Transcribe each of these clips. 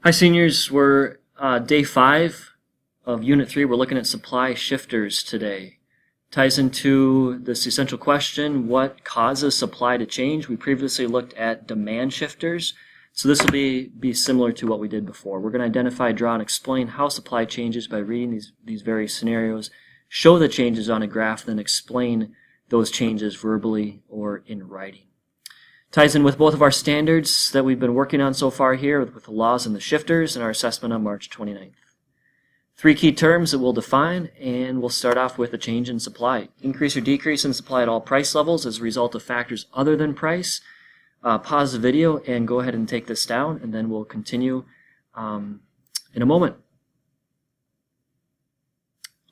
Hi seniors, we're day 5 of Unit 3. We're looking at supply shifters today. Ties into this essential question, what causes supply to change? We previously looked at demand shifters, so this will be similar to what we did before. We're going to identify, draw, and explain how supply changes by reading these various scenarios, show the changes on a graph, then explain those changes verbally or in writing. Ties in with both of our standards that we've been working on so far here with the laws and the shifters and our assessment on March 29th. 3 key terms that we'll define, and we'll start off with a change in supply. Increase or decrease in supply at all price levels as a result of factors other than price. Pause the video and go ahead and take this down, and then we'll continue in a moment.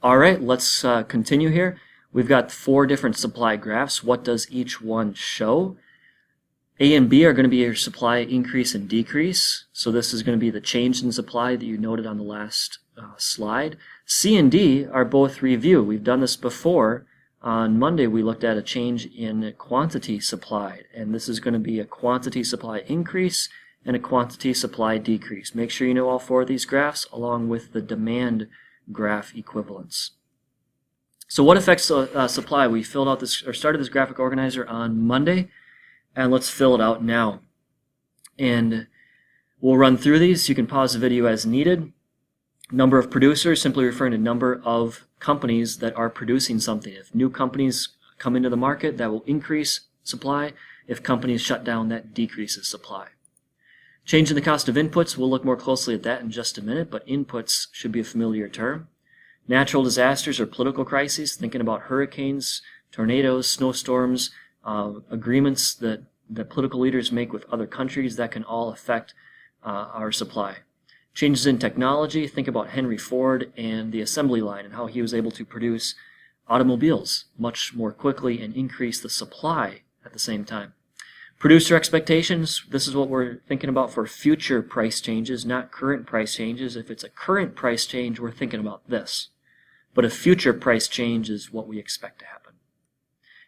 All right, let's continue here. We've got 4 different supply graphs. What does each one show? A and B are going to be your supply increase and decrease. So this is going to be the change in supply that you noted on the last slide. C and D are both review. We've done this before. On Monday we looked at a change in quantity supplied, and this is going to be a quantity supply increase and a quantity supply decrease. Make sure you know all 4 of these graphs along with the demand graph equivalents. So what affects supply? We filled out this or started this graphic organizer on Monday. And let's fill it out now. And we'll run through these. You can pause the video as needed. Number of producers, simply referring to number of companies that are producing something. If new companies come into the market, that will increase supply. If companies shut down, that decreases supply. Change in the cost of inputs, we'll look more closely at that in just a minute, but inputs should be a familiar term. Natural disasters or political crises, thinking about hurricanes, tornadoes, snowstorms, agreements that political leaders make with other countries that can all affect our supply. Changes in technology, think about Henry Ford and the assembly line and how he was able to produce automobiles much more quickly and increase the supply at the same time. Producer expectations, this is what we're thinking about for future price changes, not current price changes. If it's a current price change, we're thinking about this. But a future price change is what we expect to happen.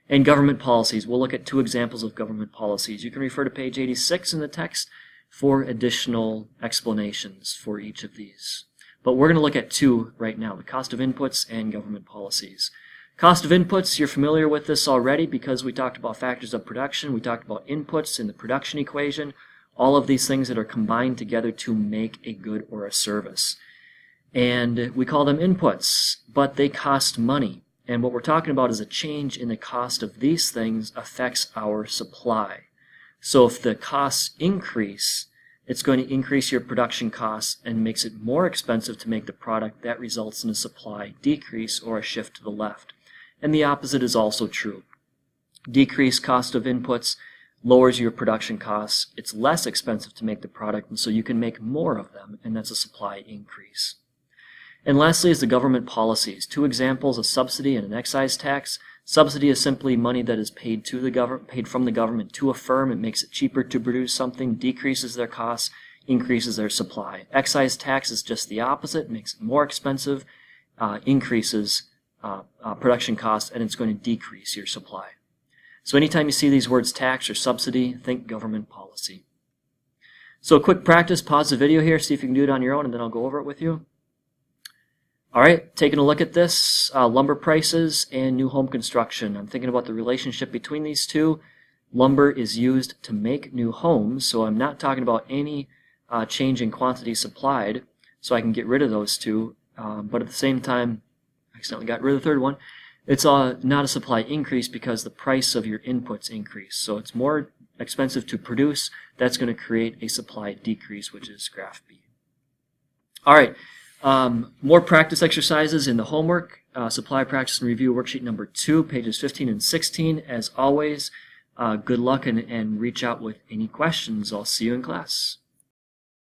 And government policies. We'll look at 2 examples of government policies. You can refer to page 86 in the text for additional explanations for each of these. But we're going to look at 2 right now, the cost of inputs and government policies. Cost of inputs, you're familiar with this already because we talked about factors of production. We talked about inputs in the production equation. All of these things that are combined together to make a good or a service. And we call them inputs, but they cost money. And what we're talking about is a change in the cost of these things affects our supply. So if the costs increase, it's going to increase your production costs and makes it more expensive to make the product. That results in a supply decrease or a shift to the left. And the opposite is also true. Decreased cost of inputs lowers your production costs. It's less expensive to make the product, and so you can make more of them, and that's a supply increase. And lastly is the government policies. 2 examples, a subsidy and an excise tax. Subsidy is simply money that is paid to the government, paid from the government to a firm. It makes it cheaper to produce something, decreases their costs, increases their supply. Excise tax is just the opposite, makes it more expensive, increases production costs, and it's going to decrease your supply. So anytime you see these words tax or subsidy, think government policy. So a quick practice, pause the video here, see if you can do it on your own, and then I'll go over it with you. All right, taking a look at this, lumber prices and new home construction. I'm thinking about the relationship between these 2. Lumber is used to make new homes, so I'm not talking about any change in quantity supplied, so I can get rid of those 2. But at the same time, I accidentally got rid of the 3rd one. It's not a supply increase because the price of your inputs increase. So it's more expensive to produce. That's going to create a supply decrease, which is graph B. All right. More practice exercises in the homework, supply practice and review worksheet number 2, pages 15 and 16. As always, good luck and reach out with any questions. I'll see you in class.